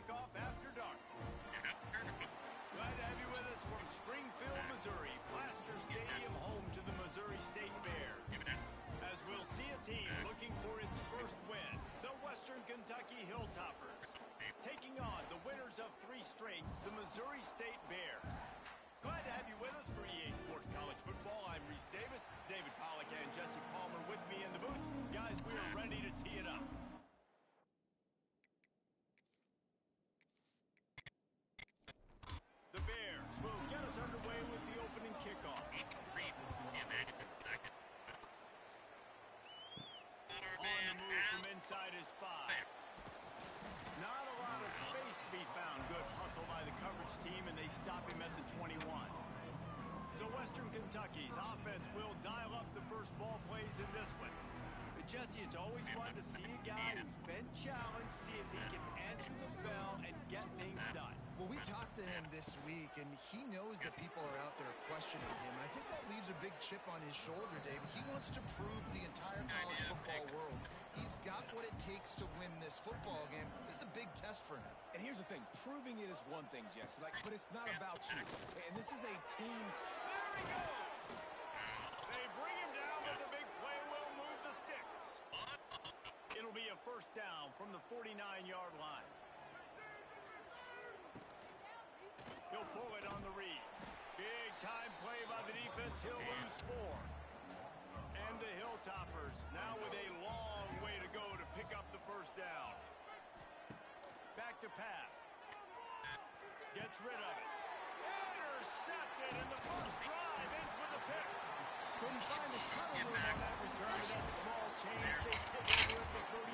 kickoff after dark. Glad to have you with us from Springfield, Missouri, Plaster Stadium, home to the Missouri State Bears. As we'll see a team looking for its first win, the Western Kentucky Hilltoppers, taking on the winners of 3 straight, the Missouri State Bears. Glad to have you with us for EA Sports College Football. I'm Reese Davis, David Pollack, and Jesse Palmer with me in the booth. Guys, we are ready to tee it up. The Bears will get us underway with the opening kickoff. On the move from inside is 5. Not a lot of space to be found. Good hustle by the coverage team, and they stop him at the 21. So Western Kentucky's offense will dial up the first ball plays in this one. But Jesse, it's always fun to see a guy who's been challenged, see if he can answer the bell and get things done. Well, we talked to him this week, and he knows that people are out there questioning him. I think that leaves a big chip on his shoulder, David. He wants to prove to the entire college football world he's got what it takes to win this football game. This is a big test for him. And here's the thing. Proving it is one thing, Jesse, but it's not about you. And this is a team. There he goes. They bring him down, but the big play will move the sticks. It'll be a first down from the 49-yard line. He'll pull it on the read. Big time play by the defense. He'll lose 4. And the Hilltoppers now with a long way to go to pick up the first down. Back to pass. Gets rid of it. Intercepted, and the first drive ends with a pick. Couldn't find a ton of room on that return to that small change. They pick over at the 33.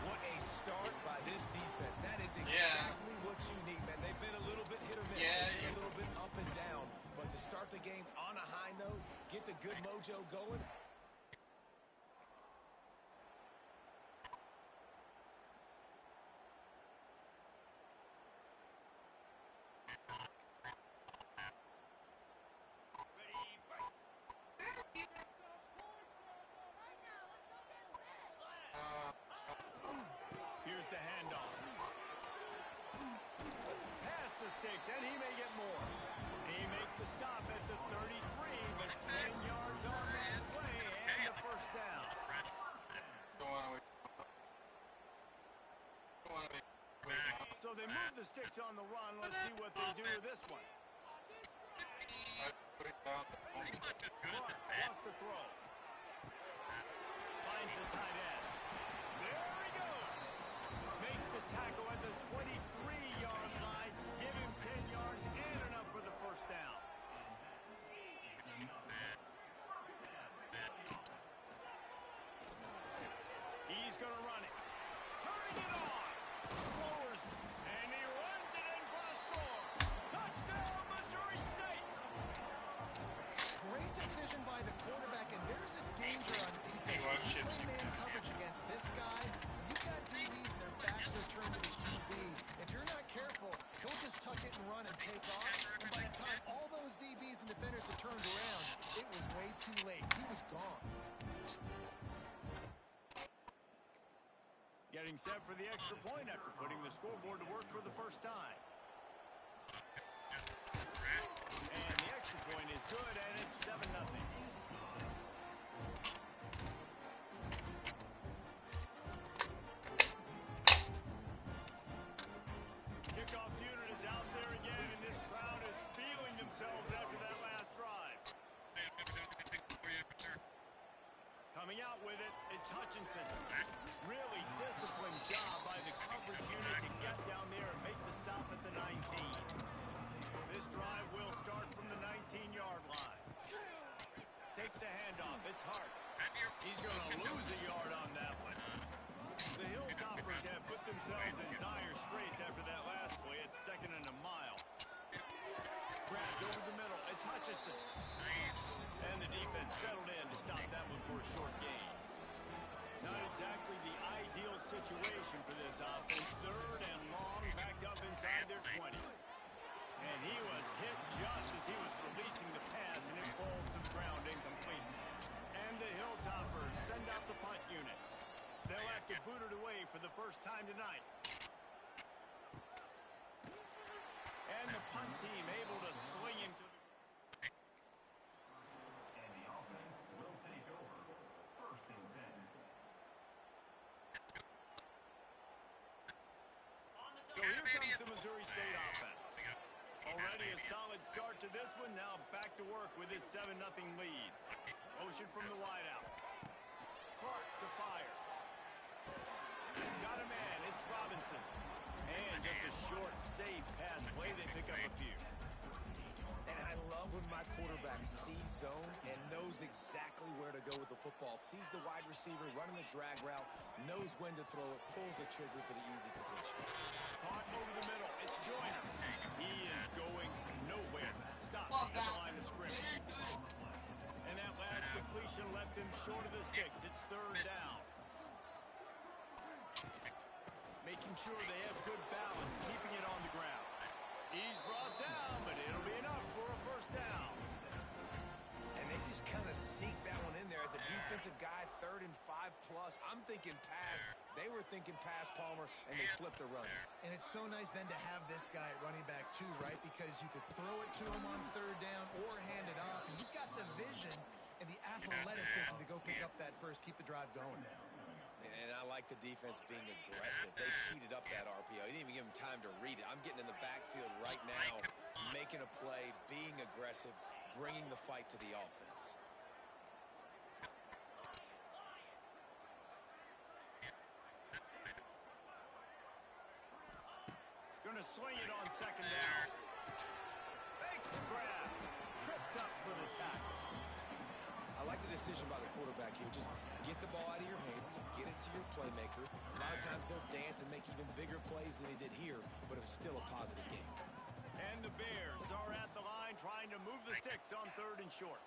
What a start by this defense. That is exactly what you need, man. They've been a little bit hit or miss. They've been a little bit up and down. But to start the game on a high note, get the good mojo going. Here's the handoff. Past the sticks, and he may get more. He makes the stop at the 33, but 10 yards on that play, and the first down. So they move the sticks on the run. Let's see what they do with this one. Wants to throw. Finds the tight end. There he goes. Makes the tackle at the 23-yard line. Give him 10 yards and enough for the first down. He's going to run it. Turning it on. Lowers, and he runs it in for the score. Touchdown, Missouri State. Great decision by the quarterback, and there's a danger on defense. You play man coverage against this guy, you've got DBs and their backs are turned to the QB. If you're not careful, he'll just tuck it and run and take off. And by the time all those DBs and defenders had turned around, it was way too late. He was gone. Getting set for the extra point after putting the scoreboard to work for the first time. And the extra point is good, and it's 7-0. Kickoff unit is out there again, and this crowd is feeling themselves after that last drive. Coming out with it, it's Hutchinson. Really disciplined job by the coverage unit to get down there and make the stop at the 19. This drive will start from the 19-yard line. Takes the handoff. It's Hart. He's going to lose a yard on that one. The Hilltoppers have put themselves in dire straits after that last play. It's 2nd and a mile. Grabbed over the middle. It's Hutchinson. And the defense settled in to stop that one for a short gain. Not exactly the ideal situation for this offense. 3rd and long, backed up inside their 20. And he was hit just as he was releasing the pass, and it falls to the ground incomplete. And the Hilltoppers send out the punt unit. They'll have to boot it away for the first time tonight. And the punt team able to sling him to the... And the offense will take over. 1st and 10. So here comes the Missouri State offense. Already a solid start to this one. Now back to work with his 7-0 lead. Motion from the wideout. Clark to fire. Got a man. It's Robinson. And just a short, safe pass play. They pick up a few. And I love when my quarterback sees zone and knows exactly where to go with the football. Sees the wide receiver running the drag route, knows when to throw it, pulls the trigger for the easy completion. Caught over the middle. It's Joyner. He is going nowhere. Stop at the line of scrimmage. And that last completion left him short of the sticks. It's 3rd down. Making sure they have good balance, keeping it on the ground. He's brought down, but it'll be enough for a 1st down. And they just kind of sneaked that one in there as a defensive guy, 3rd and 5+. I'm thinking pass. They were thinking pass, Palmer, and they slipped the run. And it's so nice then to have this guy at running back too, right? Because you could throw it to him on 3rd down or hand it off. And he's got the vision and the athleticism to go pick up that first, keep the drive going. And I like the defense being aggressive. They heated up that RPO. He didn't even give him time to read it. I'm getting in the backfield right now, making a play, being aggressive, bringing the fight to the offense. Gonna swing it on 2nd down. Makes the grab. Tripped up for the tackle. I like the decision by the quarterback here. Just get the ball out of your hands, get it to your playmaker. A lot of times he'll dance and make even bigger plays than he did here, but it was still a positive game. And the Bears are at the line trying to move the sticks on 3rd and short.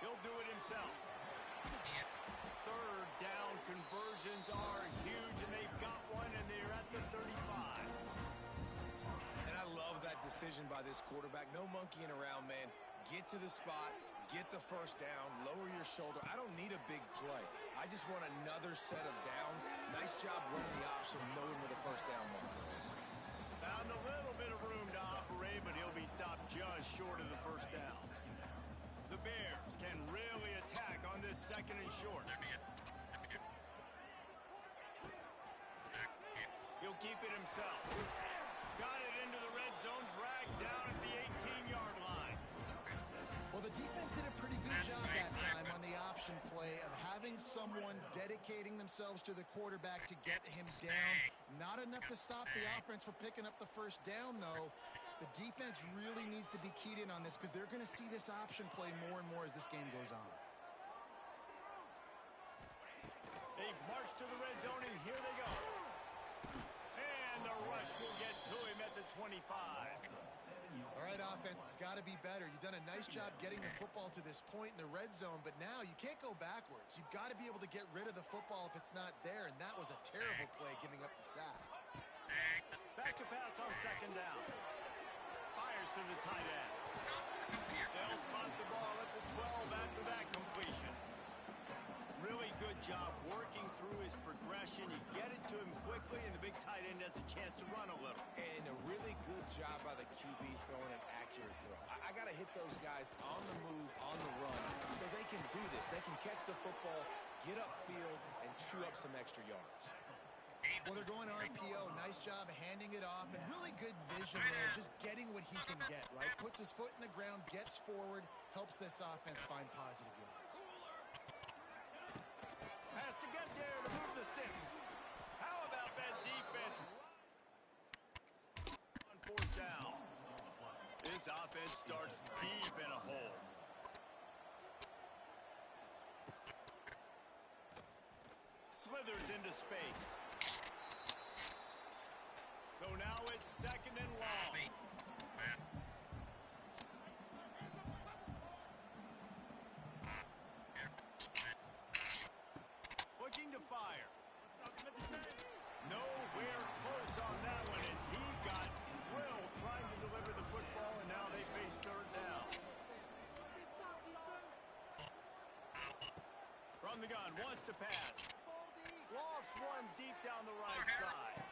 He'll do it himself. 3rd down conversions are huge, and they've got one, and they're at the 35. And I love that decision by this quarterback. No monkeying around, man. Get to the spot, get the 1st down, lower your shoulder. I don't need a big play. I just want another set of downs. Nice job running the option, knowing where the 1st down marker is. Found a little bit of room to operate, but he'll be stopped just short of the 1st down. The Bears can really attack on this 2nd and short. He'll keep it himself. Got it into the red zone, dragged down at the 18-yard line. Well, the defense did a pretty good job that time on the option play of having someone dedicating themselves to the quarterback to get him down. Not enough to stop the offense from picking up the 1st down, though. The defense really needs to be keyed in on this because they're going to see this option play more and more as this game goes on. They've marched to the red zone, and here they go. And the rush will get to him at the 25. All right, offense, it's got to be better. You've done a nice job getting the football to this point in the red zone, but now you can't go backwards. You've got to be able to get rid of the football if it's not there, and that was a terrible play giving up the sack. Back to pass on 2nd down. Fires to the tight end. They'll spot the ball at the 12 after that completion. Really good job working through his progression. You get it to him quickly, and the big tight end has a chance to run a little. And a really good job by the QB throwing an accurate throw. I got to hit those guys on the move, on the run, so they can do this. They can catch the football, get upfield, and chew up some extra yards. Well, they're going RPO. Nice job handing it off, and really good vision there, just getting what he can get, right? Puts his foot in the ground, gets forward, helps this offense find positive yards. Has to get there to move the sticks. How about that defense on 4th down? This offense starts deep in a hole. Slithers into space. So now it's 2nd and long. Looking to fire. Nowhere close on that one as he got drilled trying to deliver the football, and now they face 3rd down. From the gun, wants to pass. Lost one deep down the right side.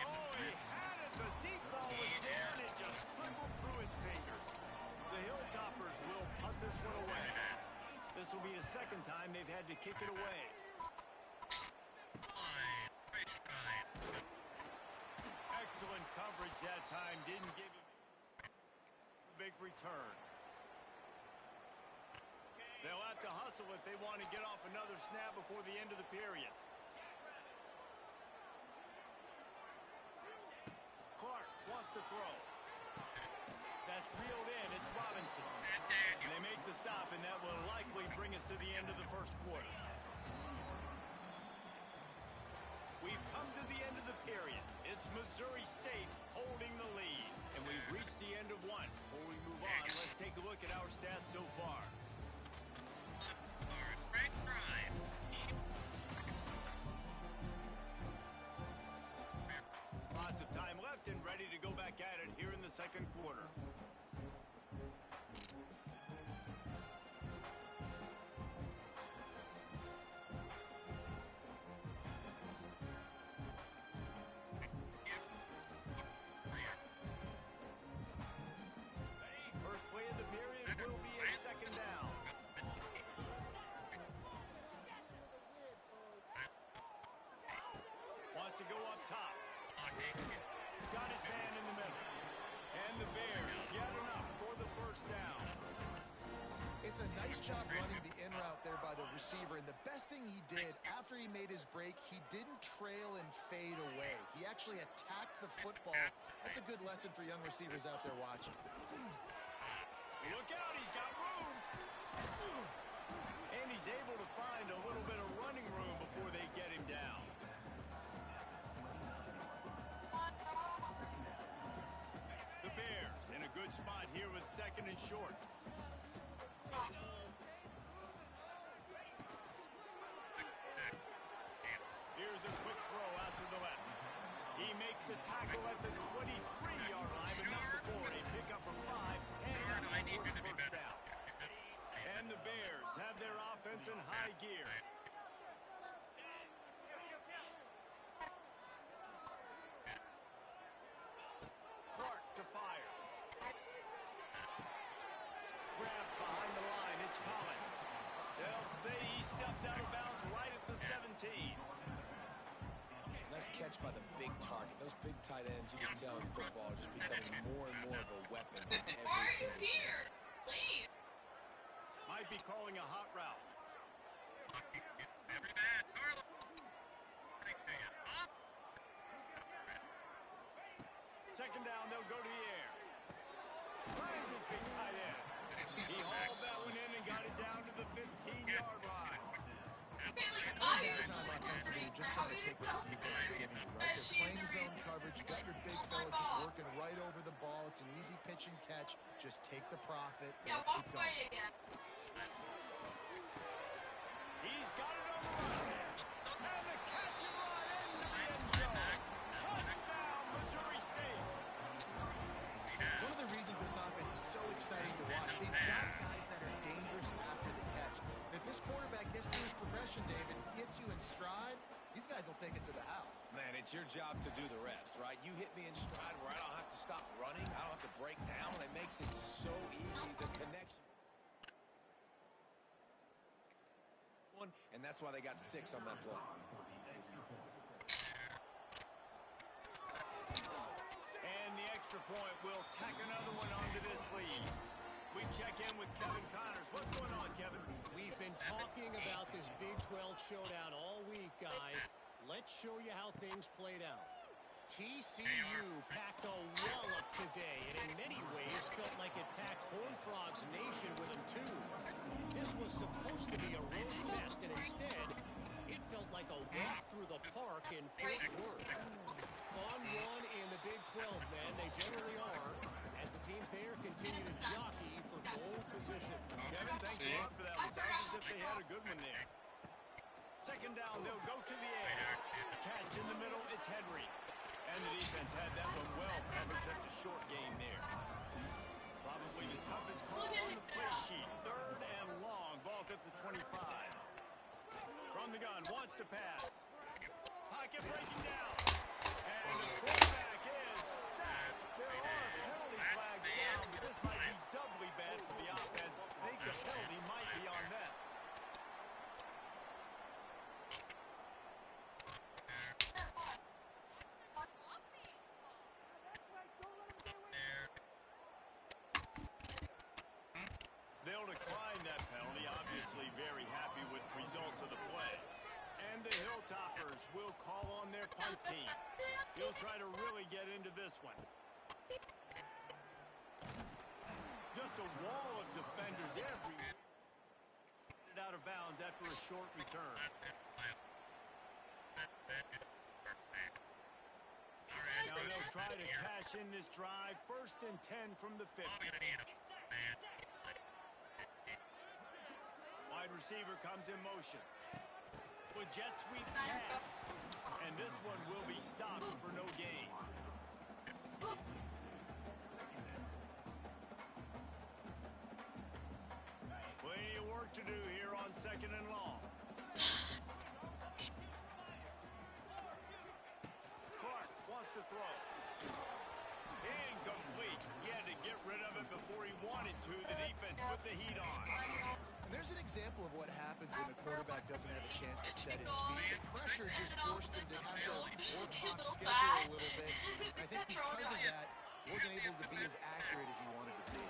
Oh, he had it. The deep ball was there, and it just trickled through his fingers. The Hilltoppers will punt this one away. This will be the second time they've had to kick it away. Excellent coverage that time. Didn't give him a big return. They'll have to hustle if they want to get off another snap before the end of the period. Clark wants to throw. That's reeled in. It's Robinson. And they make the stop, and that will likely bring us to the end of the first quarter. We've come to the end of the period. It's Missouri State holding the lead. And we've reached the end of one. Before we move on, let's take a look at our stats so far. Lots of time left and ready to go back at it here in the second quarter. First play of the period will be a second down. Wants to go up top. He's got his man in the middle. And the Bears get enough for the first down. It's a nice job running the in route there by the receiver. And the best thing he did after he made his break, he didn't trail and fade away. He actually attacked the football. That's a good lesson for young receivers out there watching. Look out, he's got room. And he's able to find a little bit of running room before they get him down. The Bears in a good spot here with second and short. Here's a quick throw out to the left. He makes the tackle at the 23-yard line, enough for a pickup of 5 and a first down. And the Bears have their offense in high gear. Clark to fire. Grabbed behind the line. It's Collins. They'll say he stepped out of bounds right at the 17. Nice catch by the big target. Those big tight ends, you can tell in football, are just becoming more and more of a weapon on every single team. Please. Might be calling a hot route. Second down, they'll go to the air. Finds his big tight end. He hauled that one in and got it down to the 15-yard line. Time offensively, you're just trying to take what the defense is giving you, right? They're playing zone coverage. You got your big fella just working right over the ball. It's an easy pitch and catch. Just take the profit. Let's keep going. He's got it on the run. And the catch and run into the end zone. Touchdown, Missouri State. One of the reasons this offense is so exciting to watch, they've got guys that are dangerous after the catch. And if this quarterback gets through his progression, David, hits you in stride, these guys will take it to the house. Man, it's your job to do the rest, right? You hit me in stride where I don't have to stop running. I don't have to break down. It makes it so easy, the connection. And that's why they got 6 on that play. And the extra point will tack another one onto this lead. We check in with Kevin Connors. What's going on, Kevin? We've been talking about this Big 12 showdown all week, guys. Let's show you how things played out. TCU packed a wallop today, and in many ways felt like it packed Horned Frogs Nation with them, too. This was supposed to be a road test, and instead, it felt like a walk through the park in Fort Worth. Fun one in the Big 12, man. They generally are, as the teams there continue to jockey for pole position. Kevin, thanks a lot for that one. Sounds as if they had a good one there. Second down, they'll go to the air. Catch in the middle, it's Henry. And the defense had that one well covered, just a short game there. Probably the toughest call on the play sheet. Third and long, ball's at the 25. From the gun, wants to pass. Pocket breaking down. And the They'll decline that penalty, obviously very happy with results of the play. And the Hilltoppers will call on their punt team. He'll try to really get into this one. Just a wall of defenders everywhere. Out of bounds after a short return. Now they'll try to cash in this drive. 1st and 10 from the 50. Wide receiver comes in motion. With jet sweep pass. And this one will be stopped for no gain. Plenty of work to do here on 2nd and long. Clark wants to throw. Incomplete. He had to get rid of it before he wanted to. The defense put the heat on. And there's an example of what happens when the quarterback doesn't have a chance to set his feet. The pressure just forced him to have to work off schedule a little bit. And I think because of that, wasn't able to be as accurate as he wanted to be.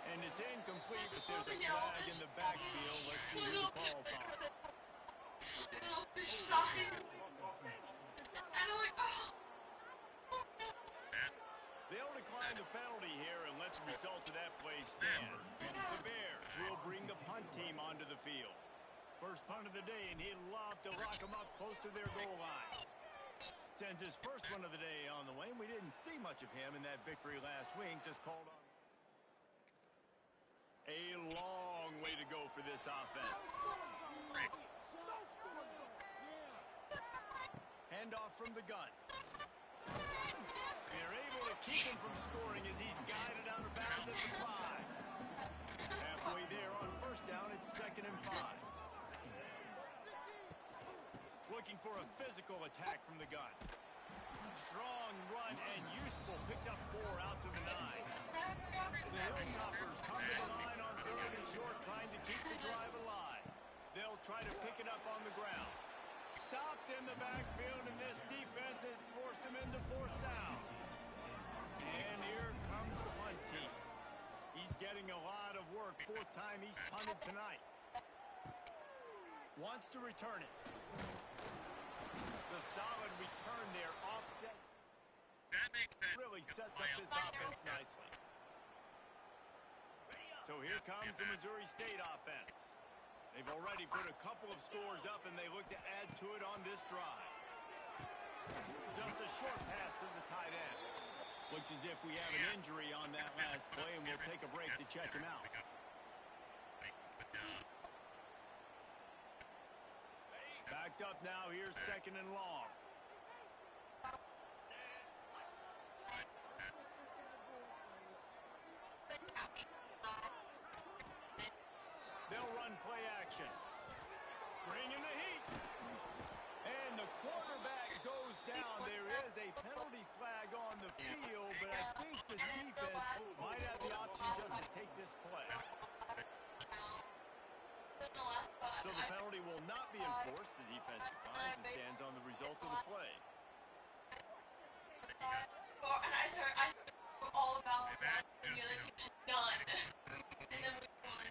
And it's incomplete, but there's a flag in the backfield. Let's see who the call's on. They'll decline the penalty here and let the result of that play stand. The Bears will bring the punt team onto the field. First punt of the day, and he'd love to lock them up close to their goal line. Sends his first one of the day on the way, and we didn't see much of him in that victory last week. Just called on. A long way to go for this offense. Handoff from the gun. They're able to keep him from scoring as he's guided out of bounds at the 5. Halfway there on 1st down, it's 2nd and 5. Looking for a physical attack from the gun. Strong run and useful. Picks up 4 out to the 9. The Hilltoppers come to the line on 3rd and short, trying to keep the drive alive. They'll try to pick it up on the ground. Stopped in the backfield, and this defense has forced him into 4th down. And here comes the punt team. He's getting a lot of work. 4th time he's punted tonight. Wants to return it. The solid return there offsets. Really sets up this offense nicely. So here comes the Missouri State offense. They've already put a couple of scores up, and they look to add to it on this drive. Just a short pass to the tight end. Looks as if we have an injury on that last play, and we'll take a break to check him out. Backed up now, here's 2nd and long. They'll run play action. Bring in the heat. And the quarterback goes down. There is a penalty flag on the field, but I think the defense might have the option just to take this play. So the penalty will not be enforced. The defense declines and stands on the result of the play. And I all about that. And you're like, done. And then we won.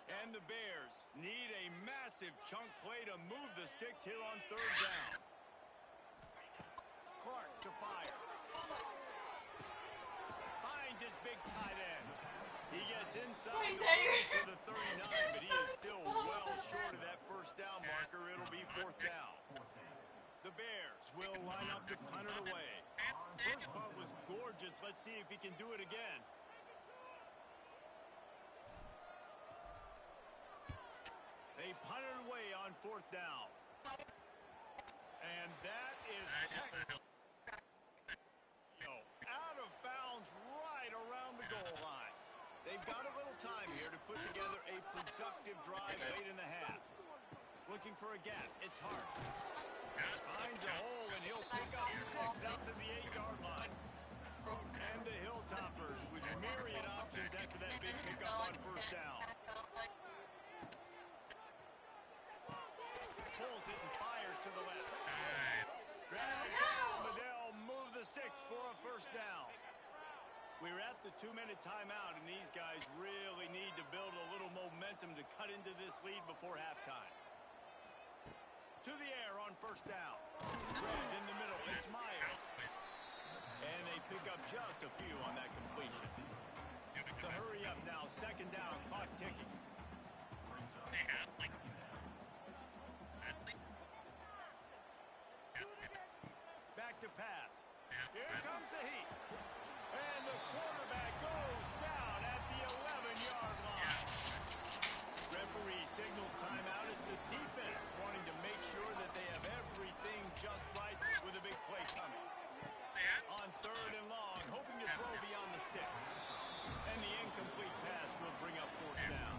And the Bears need a massive chunk play to move the sticks here on 3rd down. Clark to fire. Finds his big tight end. He gets inside to the 39, but he is still well short of that 1st down marker. It'll be 4th down. The Bears will line up to punt it away. First punt was gorgeous. Let's see if he can do it again. They punt it away on 4th down. And that is out of bounds right around the goal line. They've got a little time here to put together a productive drive late in the half. Looking for a gap. It's Hart. Finds a hole, and he'll pick up 6 out to the 8-yard line. And the Hilltoppers with myriad options after that big pickup on 1st down. Pulls it and fires to the left. Drag down, but they'll move We're at the 2-minute timeout, and these guys really need to build a little momentum to cut into this lead before halftime. To the air on first down. Red in the middle. It's Myers. And they pick up just a few on that completion. The hurry up now. Second down. Clock ticking. Back to pass. Here comes the heat. And the quarterback goes down at the 11-yard line. Referee signals timeout as the defense wanting to make sure that they have everything just right with a big play coming. On third and long, hoping to throw beyond the sticks. And the incomplete pass will bring up fourth down.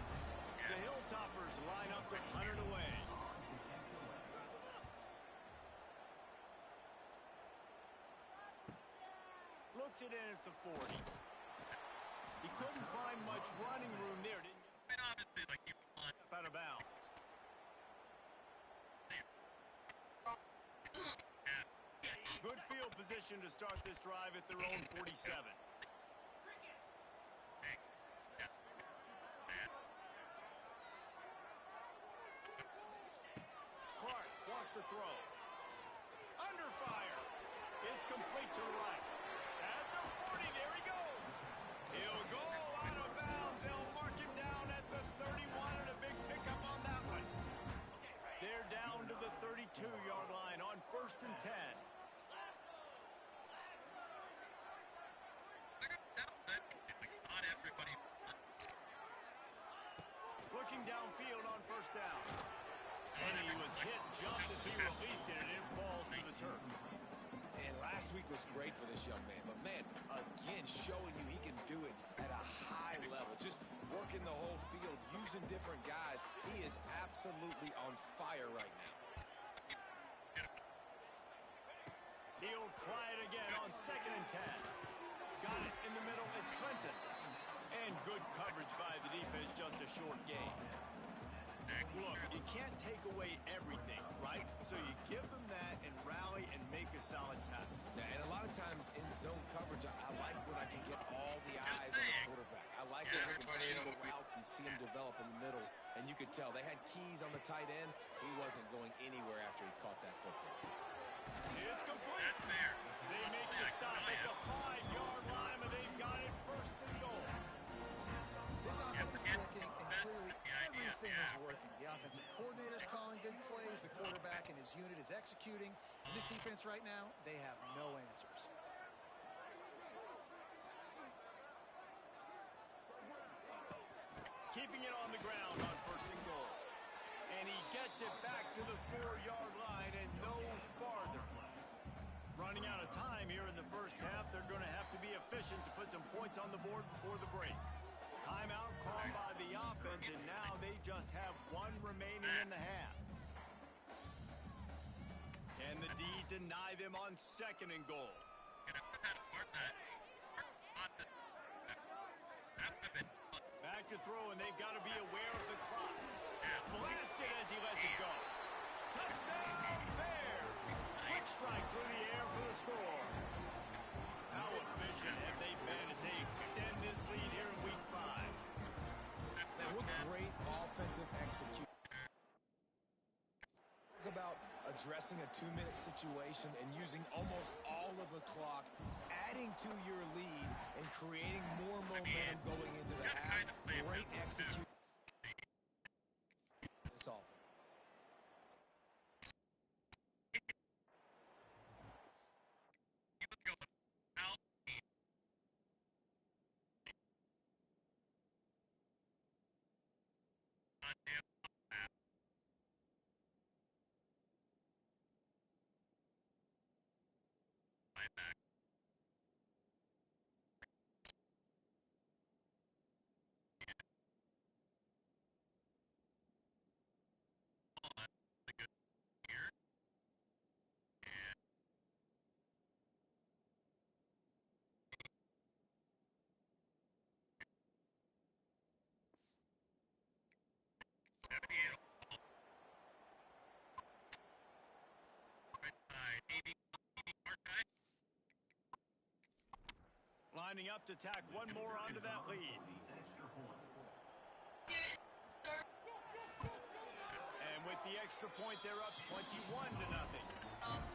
The Hilltoppers line up to punt it away. Looks it in at the 40. He couldn't find much running room there, didn't he? Out of bounds. Good field position to start this drive at their own 47. Clark wants to throw. Under fire. It's complete to the right. At the 40, there he goes. He'll go out of bounds. They'll mark him down at the 31, and a big pickup on that one. They're down to the 32-yard line on first and 10. Looking downfield on first down. And he was hit just as he released it, and it falls to the turf. And last week was great for this young man. But, man, again, showing you he can do it at a high level. Just working the whole field, using different guys. He is absolutely on fire right now. He'll try it again on second and 10. Got it in the middle. It's Clinton. And good coverage by the defense, just a short gain. Look, you can't take away everything, right? So you give them that and rally and make a solid tackle. Yeah, and a lot of times in zone coverage, I like when I can get all the eyes on the quarterback. I like when I can see the routes and see him develop in the middle. And you could tell they had keys on the tight end. He wasn't going anywhere after he caught that football. It's complete. They make the stop at the 5-yard line, but they've got it first and goal. This offense is clicking, and clearly everything is working. The offensive coordinator is calling good plays. The quarterback and his unit is executing. And this defense right now, they have no answers. Keeping it on the ground on first and goal. And he gets it back to the 4-yard line and no farther. Running out of time here in the first half. They're going to have to be efficient to put some points on the board before the break. Timeout called by the offense, and now they just have one remaining in the half. Can the D deny them on second and goal? Back to throw, and they've got to be aware of the clock. Blasted as he lets it go. Touchdown, Bears! Quick strike through the air for the score. How efficient have they been as they extend this lead here in Week 5? Man, what great offensive execution. Talk about addressing a 2-minute situation and using almost all of the clock, adding to your lead, and creating more momentum going into the half. Great execution. This offense. lining up to tack one more onto that lead. And with the extra point, they're up 21-0.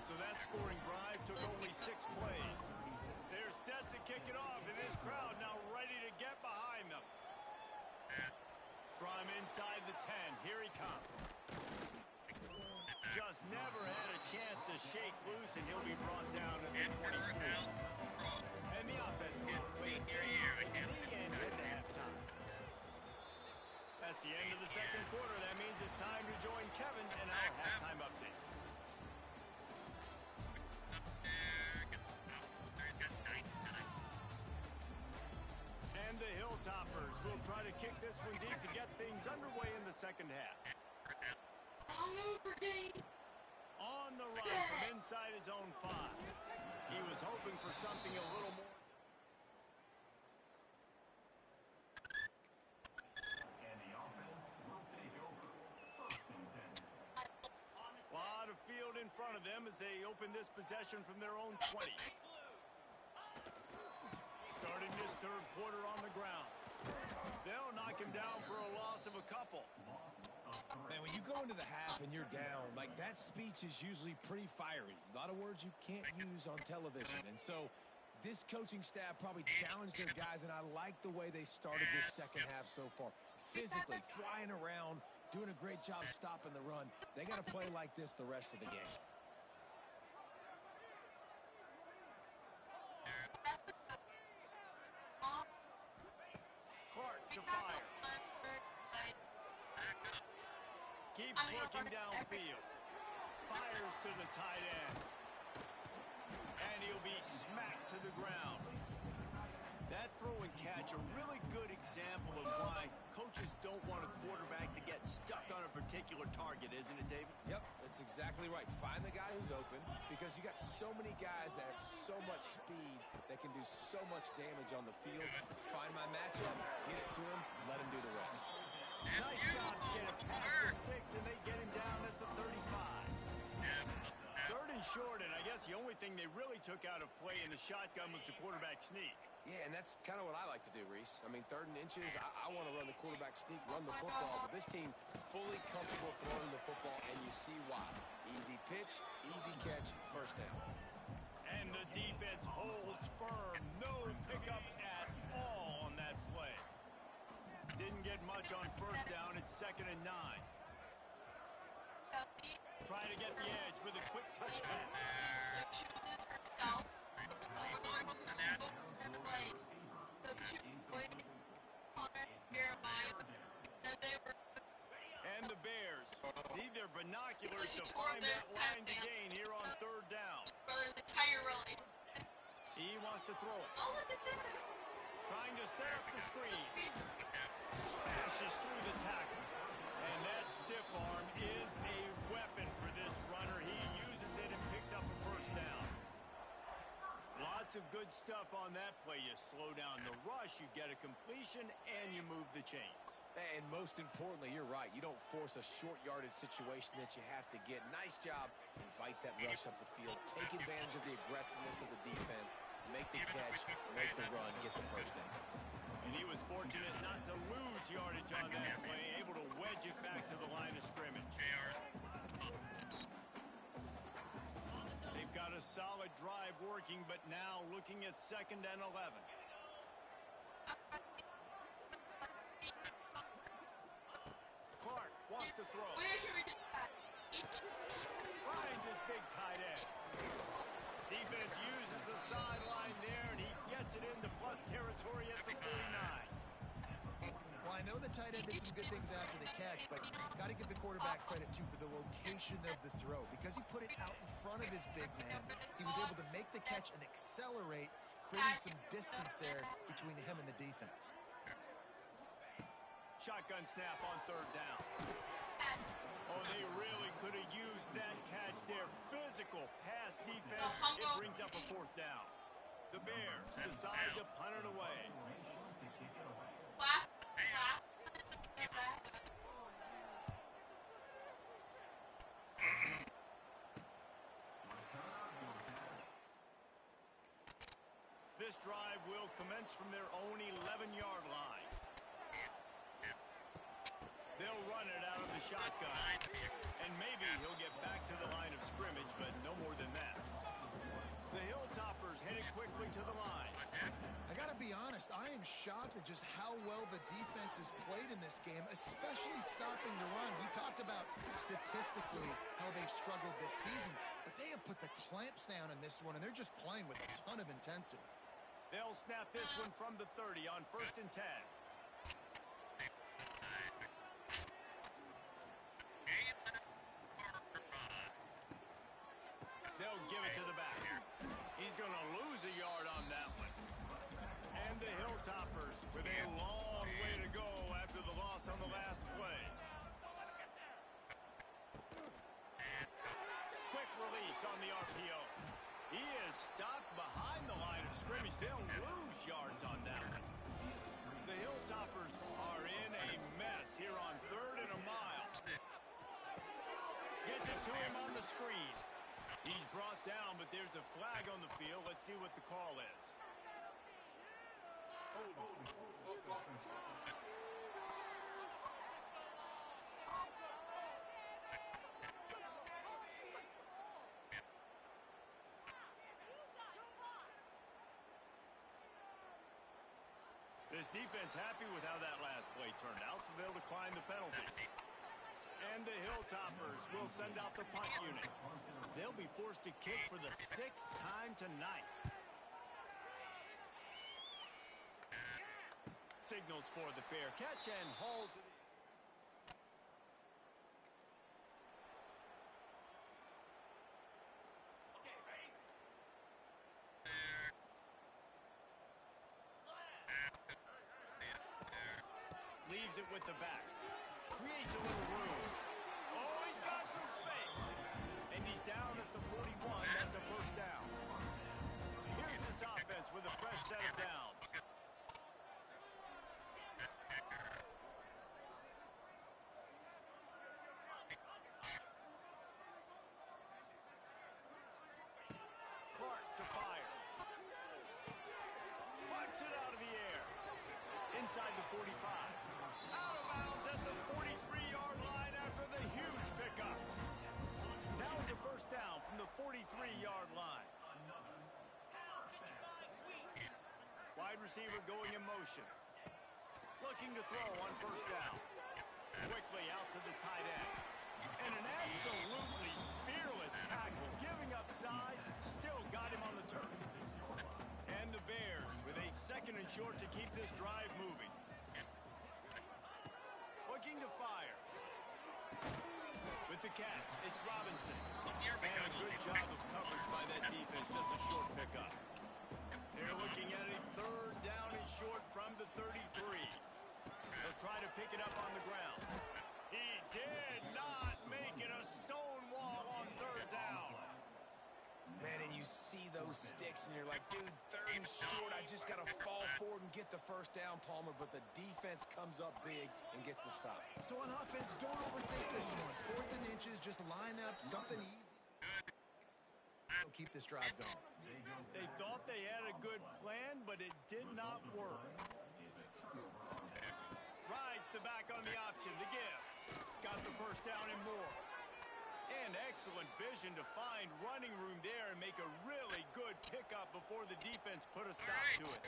So that scoring drive took only 6 plays. They're set to kick it off, and this crowd now ready to get behind them. From inside the 10, here he comes. Just never had a chance to shake loose, and he'll be brought down at the 24. And the offense will play it safe at the end of the halftime. That's the end of the second quarter. That means it's time to join Kevin in our halftime update. And the Hilltoppers will try to kick this one deep to get things underway in the second half. On the run from inside his own 5. He was hoping for something a little more. And the offense will take over. 1st and 10. A lot of field in front of them as they open this possession from their own 20. Starting this third quarter on the ground. They'll knock him down for a loss of a couple. Man, when you go into the half and you're down, like, that speech is usually pretty fiery. A lot of words you can't use on television. And so this coaching staff probably challenged their guys, and I like the way they started this second half so far. Physically, flying around, doing a great job stopping the run. They got to play like this the rest of the game. Clark to fire. Keeps looking downfield. Fires to the tight end. And he'll be smacked to the ground. That throw and catch, a really good example of why coaches don't want a quarterback to get stuck on a particular target, isn't it, David? Yep, that's exactly right. Find the guy who's open, because you got so many guys that have so much speed that can do so much damage on the field. Find my matchup, get it to him, let him do the rest. Nice job to get it past the sticks, and they get him down at the 35. Third and short, and I guess the only thing they really took out of play in the shotgun was the quarterback sneak. Yeah, and that's kind of what I like to do, Reese. I mean, 3rd and inches, I want to run the quarterback sneak, run the football, but this team fully comfortable throwing the football, and you see why. Easy pitch, easy catch, 1st down. And the defense holds firm. No pickup at all on that play. Didn't get much on 1st down. It's 2nd and 9. Trying to get the edge with a quick touch pass. And the Bears need their binoculars to find that line to gain here on 3rd down. He wants to throw it. Trying to set up the screen. Smashes through the tackle. And that stiff arm is a weapon for this runner. He uses it and picks up a 1st down. Lots of good stuff on that play. You slow down the rush, you get a completion, and you move the chains. And most importantly, you're right. You don't force a short yardage situation that you have to get. Nice job. Invite that rush up the field. Take advantage of the aggressiveness of the defense. Make the catch, make the run, get the 1st down. And he was fortunate not to lose yardage on that play, able to wedge it back to the line of scrimmage. They've got a solid drive working, but now looking at 2nd and 11. Clark wants to throw. Finds his big tight end. Defense uses the sideline there, and he gets it into plus territory at the 49. Well, I know the tight end did some good things after the catch, but got to give the quarterback credit, too, for the location of the throw. Because he put it out in front of his big man, he was able to make the catch and accelerate, creating some distance there between him and the defense. Shotgun snap on 3rd down. Oh, they really could have used that catch there. Physical pass defense. It brings up a 4th down. The Bears decide to punt it away. This drive will commence from their own 11-yard line. They'll run it out of the shotgun. And maybe he'll get back to the line of scrimmage, but no more than that. The Hilltoppers headed quickly to the line. I got to be honest, I am shocked at just how well the defense has played in this game, especially stopping the run. We talked about statistically how they've struggled this season, but they have put the clamps down in this one, and they're just playing with a ton of intensity. They'll snap this one from the 30 on 1st and 10. They'll give it to the back. He's going to lose a yard on that one. And the Hilltoppers with a long way to go after the loss on the last play. Quick release on the RPO. He is stopped behind the line of scrimmage. They'll lose yards on that one. The Hilltoppers are in a mess here on 3rd and a mile. Gets it to him on the screen. He's brought down, but there's a flag on the field. Let's see what the call is. This defense happy with how that last play turned out, so they'll decline the penalty. And the Hilltoppers will send out the punt unit. They'll be forced to kick for the 6th time tonight. Signals for the fair catch and hauls it in. Leaves it with the back. Creates a little room. Oh, he's got some space. And he's down at the 41. That's a 1st down. Here's this offense with a fresh set of downs. Clark to fire. Plucks it out of the air. Inside the 45. Out of bounds at the 43-yard line after the huge pickup. Now it's a 1st down from the 43-yard line. Wide receiver going in motion. Looking to throw on 1st down. Quickly out to the tight end. And an absolutely fearless tackle. Giving up size, still got him on the turf. And the Bears with a 2nd and short to keep this drive moving. Looking to fire. With the catch, it's Robinson. And a good job of coverage by that defense, just a short pickup. They're looking at a 3rd down and short from the 33. They'll try to pick it up on the ground. He did not make it a stone wall on 3rd down. Man, and you see those sticks, and you're like, dude, 3rd and short, I just got to fall forward and get the 1st down, Palmer, but the defense comes up big and gets the stop. So on offense, don't overthink this one. 4th and inches, just line up something easy. They'll keep this drive going. They thought they had a good plan, but it did not work. Rides the back on the option, the give. Got the 1st down and more. And excellent vision to find running room there and make a really good pickup before the defense put a stop to it.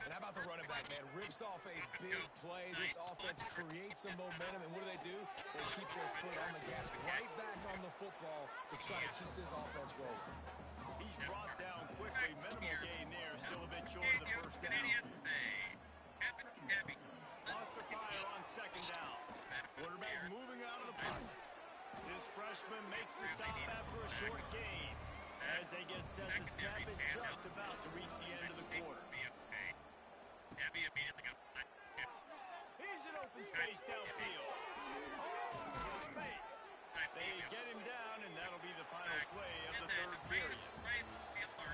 And how about the running back, man? Rips off a big play. This offense creates some momentum, and what do? They keep their foot on the gas, right back on the football to try to keep this offense rolling. He's brought down quickly. Minimal gain there. Still a bit short of the 1st down. Lost the fire on 2nd down. Quarterback moving out of the pocket. This freshman makes the stop after a short gain as they get set to snap it just about to reach the end of the quarter. Here's an open space downfield. Oh, space. They get him down, and that'll be the final play of the 3rd period.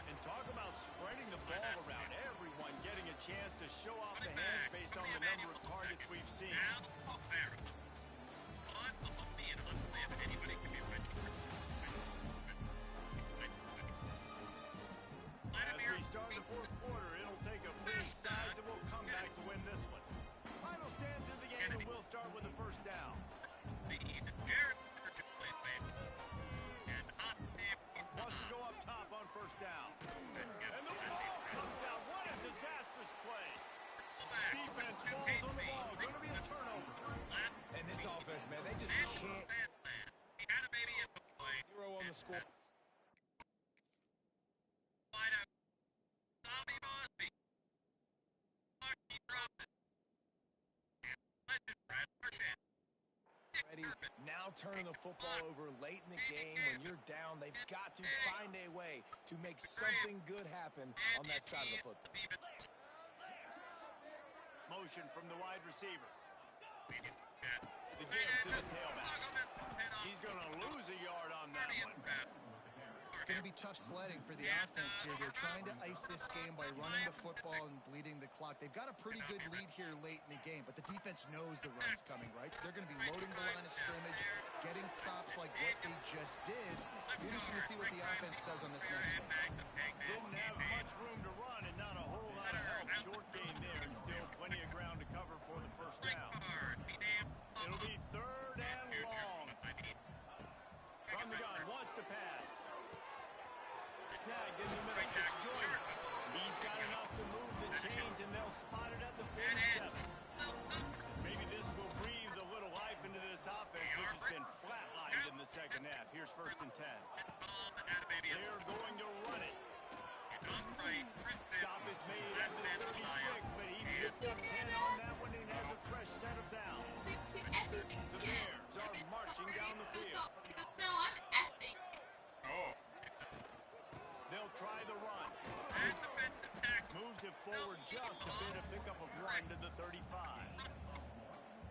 And talk about spreading the ball around. Everyone getting a chance to show off the hands based on the number of targets we've seen. As we start the 4th defense falls on the ball. Going to be a turnover. And this offense, man, they just can't. Zero on the score. Now turning the football over late in the game. When you're down, they've got to find a way to make something good happen on that side of the football. Motion from the wide receiver. The give to the tailback. He's going to lose a yard on that one. It's going to be tough sledding for the offense here. They're trying to ice this game by running the football and bleeding the clock. They've got a pretty good lead here late in the game, but the defense knows the run's coming, right? So they're going to be loading the line of scrimmage, getting stops like what they just did. Interesting to see what the offense does on this next one. Didn't have much room to run and not a whole lot of help. Short gain there and still plenty of ground to cover for the first down. It'll be 3rd and long. From the gun, wants to pass. Snagged in the middle. It's Jordan. He's got enough to move the chains, and they'll spot it at the 47. Maybe this will breathe a little life into this offense, which has been flatlined in the second half. Here's 1st and 10. They're going to run it. Stop is made at the 36, but he picked up 10 on that one and has a fresh set of downs. The Bears are marching down the field. No, I'm effing. They'll try the run. Moves it forward just a bit, a pickup of 1 to the 35.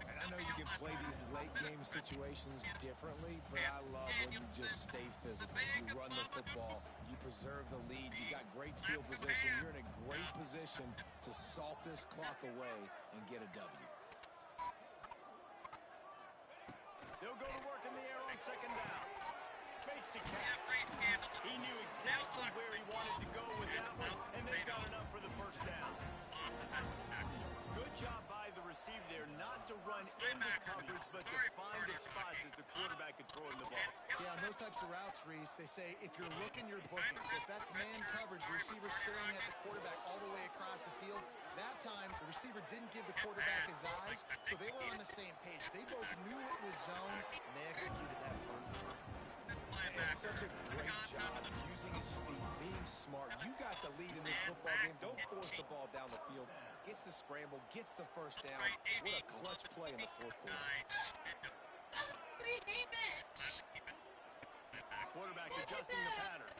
And I know you can play these late game situations differently, but I love when you just stay physical. You run the football, you preserve the lead, you got great field position, you're in a great position to salt this clock away and get a W. They'll go to work in the air on 2nd down. Makes the catch. He knew exactly where he wanted to go with that one, and they got enough for the 1st down. Good job by the receiver there, not to run into coverage, but to find a spot that the quarterback could throw in the ball. Yeah, on those types of routes, Reese, they say if you're looking, you're booking. So if that's man coverage, the receiver's staring at the quarterback all the way across the field. That time, the receiver didn't give the quarterback his eyes, so they were on the same page. They both knew it was zone, and they executed that perfectly. It's such a great job using his feet, being smart. You got the lead in this football game. Don't force the ball down the field. Gets the scramble, gets the 1st down. What a clutch play in the 4th quarter. Quarterback adjusting the pattern.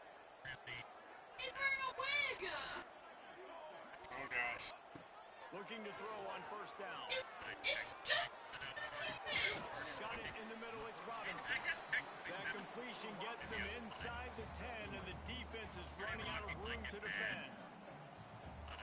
Oh, gosh. Looking to throw on 1st down. Got it in the middle, it's Robinson. That completion gets them inside the 10, and the defense is running out of room to defend.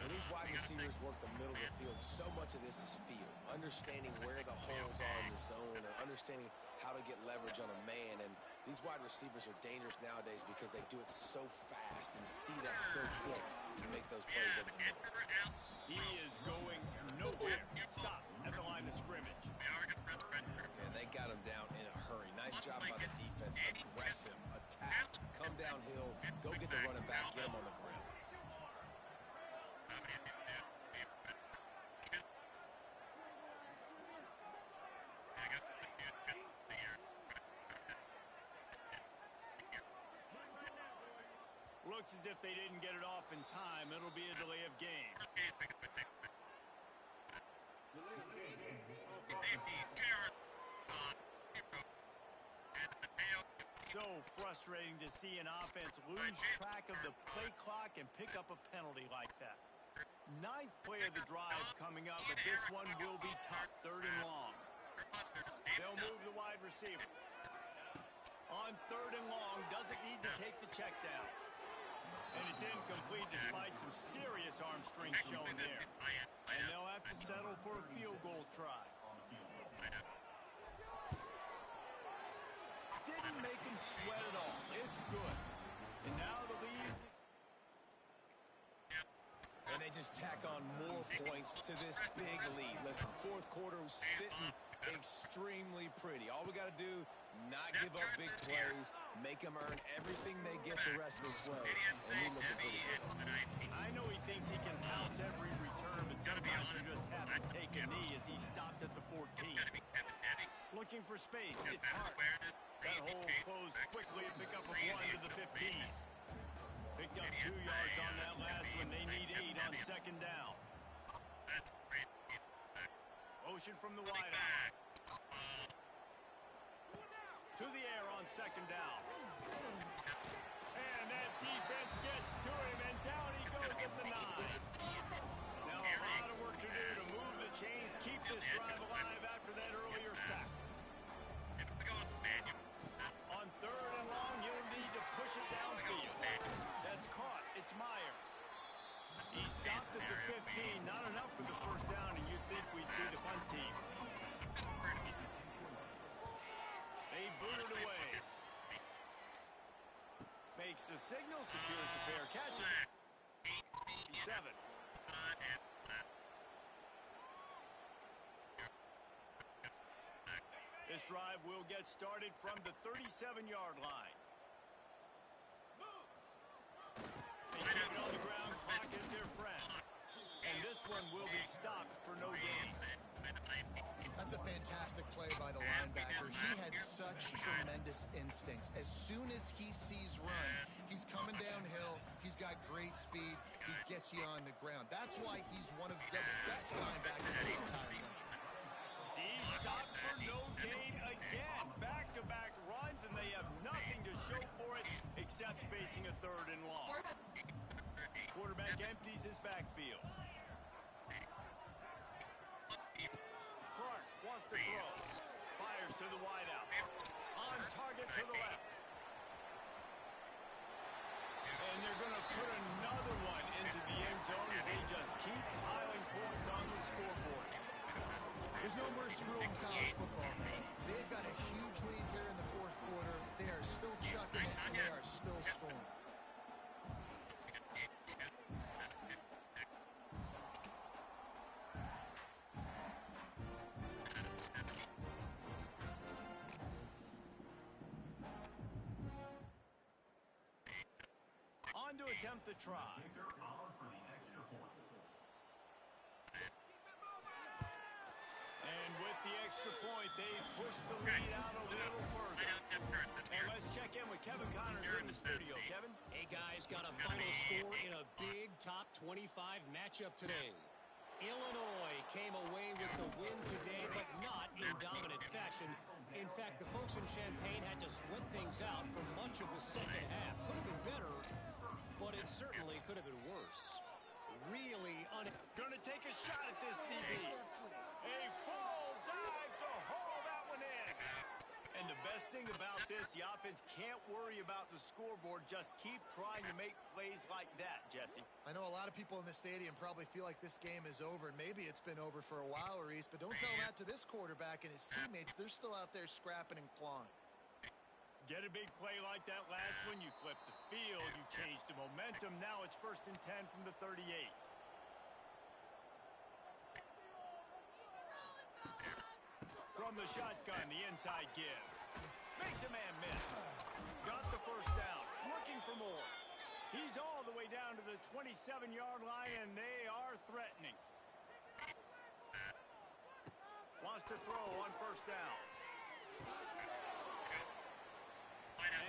When these wide receivers work the middle of the field, so much of this is feel. Understanding where the holes are in the zone, or understanding how to get leverage on a man. And these wide receivers are dangerous nowadays because they do it so fast and see that so quick to make those plays over the middle. He is going nowhere. Stop at the line of scrimmage. And they got him down in a hurry. Nice job by the defense. Aggressive, attack, come downhill, go get the running back, get him on the ground. Looks as if they didn't get it off in time. It'll be a delay of game. So frustrating to see an offense lose track of the play clock and pick up a penalty like that. 9th play of the drive coming up, but this one will be tough. 3rd and long. They'll move the wide receiver. On 3rd and long, doesn't need to take the check down. And it's incomplete despite some serious arm strength shown there. And they'll have to settle for a field goal try. Didn't make him sweat at all. It's good. And now the lead. And they just tack on more points to this big lead. Listen, 4th quarter was sitting extremely pretty. All we got to do, not give up big plays, make them earn everything they get the rest of this way, and we looking pretty good. I know he thinks he can house every return, but sometimes you just have to Looking for space. It's Hart. That hole closed quickly and pick up a 1 to the 15. Picked up 2 yards on that last one. They need 8 on second down. Motion from the wideout. To the air on second down. And that defense gets to him, and down he goes at the 9. Now a lot of work to do to move the chains, keep this drive alive after that earlier sack. On third and long, you'll need to push it downfield. That's caught. It's Myers. He stopped at the 15. Not enough for the first down, and you'd think we'd see the punt team. They boot it away. Makes the signal, secures the fair catch. 7. This drive will get started from the 37-yard line. They keep it on the ground. Clock is their friend. And this one will be stopped for no gain. That's a fantastic play by the linebacker. He has such tremendous instincts. As soon as he sees run, he's coming downhill. He's got great speed. He gets you on the ground. That's why he's one of the best linebackers in the entire country. He stopped for no gain again. Back-to-back runs, and they have nothing to show for it except facing a third and long. Quarterback empties his backfield. Clark wants to throw. Fires to the wideout. On target to the left. And they're going to put another one into the end zone as they just keep piling points on the scoreboard. There's no mercy rule in college football. They've got a huge lead here in the fourth quarter. They are still chucking it, and they are still scoring. On to attempt the try. And with the extra point, they push the lead out a little further. And let's check in with Kevin Connors in the studio. Kevin? Hey, guys, got a final score in a big top 25 matchup today. Illinois came away with the win today, but not in dominant fashion. In fact, the folks in Champaign had to sweat things out for much of the second half. Could have been better, but it certainly could have been worse. Really Gonna take a shot at this DB. A full dive to haul that one in. And the best thing about this, the offense can't worry about the scoreboard. Just keep trying to make plays like that, Jesse. I know a lot of people in the stadium probably feel like this game is over, and maybe it's been over for a while, Reese, but don't tell that to this quarterback and his teammates. They're still out there scrapping and clawing. Get a big play like that last one, you flip the field, you change the momentum. Now it's 1st and 10 from the 38. From the shotgun, the inside give. Makes a man miss. Got the first down. Looking for more. He's all the way down to the 27-yard line, and they are threatening. Wants to throw on first down.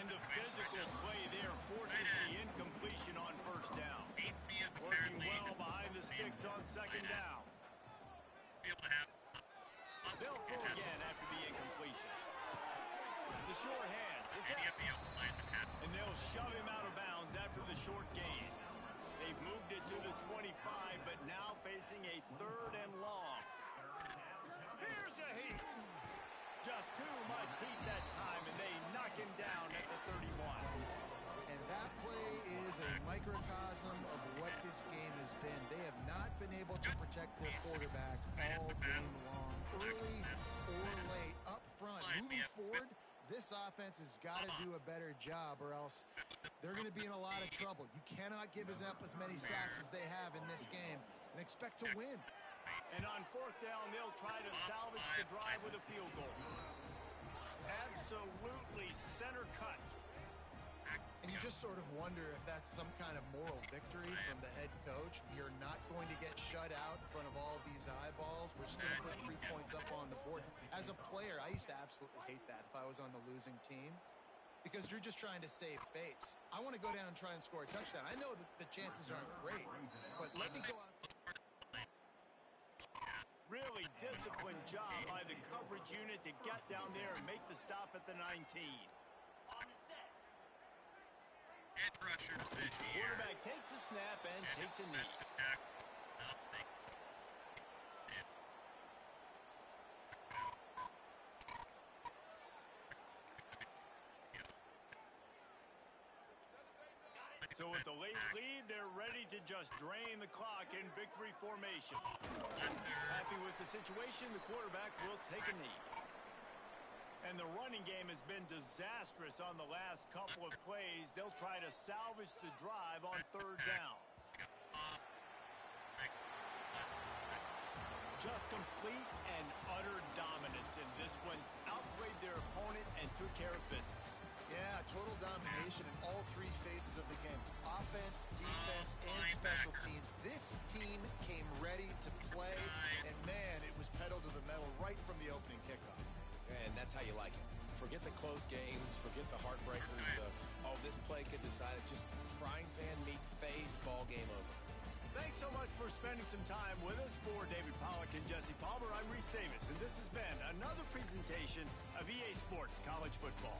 And the physical play there forces the incompletion on first down. Working well behind the sticks on second down. They'll throw again after the incompletion. The short hands. It's up. And they'll shove him out of bounds after the short gain. They've moved it to the 25, but now facing a third and long. Here's a heat. Just too much heat that time, and they knock him down at the 31. And that play is a microcosm of what this game has been. They have not been able to protect their quarterback all game long, early or late, up front. Moving forward, this offense has got to do a better job, or else they're going to be in a lot of trouble. You cannot give up as many sacks as they have in this game and expect to win. And on fourth down, they'll try to salvage the drive with a field goal. Absolutely center cut. And you just sort of wonder if that's some kind of moral victory from the head coach. You're not going to get shut out in front of all these these eyeballs. We're just going to put 3 points up on the board. As a player, I used to absolutely hate that if I was on the losing team, because you're just trying to save face. I want to go down and try and score a touchdown. I know that the chances aren't great, but let me go out. Really disciplined job by the coverage unit to get down there and make the stop at the 19. Quarterback takes a snap and takes a knee. So with the late lead, they're ready to just drain the clock in victory formation. Happy with the situation, the quarterback will take a knee. And the running game has been disastrous on the last couple of plays. They'll try to salvage the drive on third down. Just complete and utter dominance in this one. Outplayed their opponent and took care of business. Yeah, total domination in all 3 phases of the game. Offense, defense, and special teams. This team came ready to play, and man, it was pedal to the metal right from the opening kickoff. And that's how you like it. Forget the close games, forget the heartbreakers, this play could decide it. Just frying pan meat face, ball game over. Thanks so much for spending some time with us. For David Pollack and Jesse Palmer, I'm Reese Davis, and this has been another presentation of EA Sports College Football.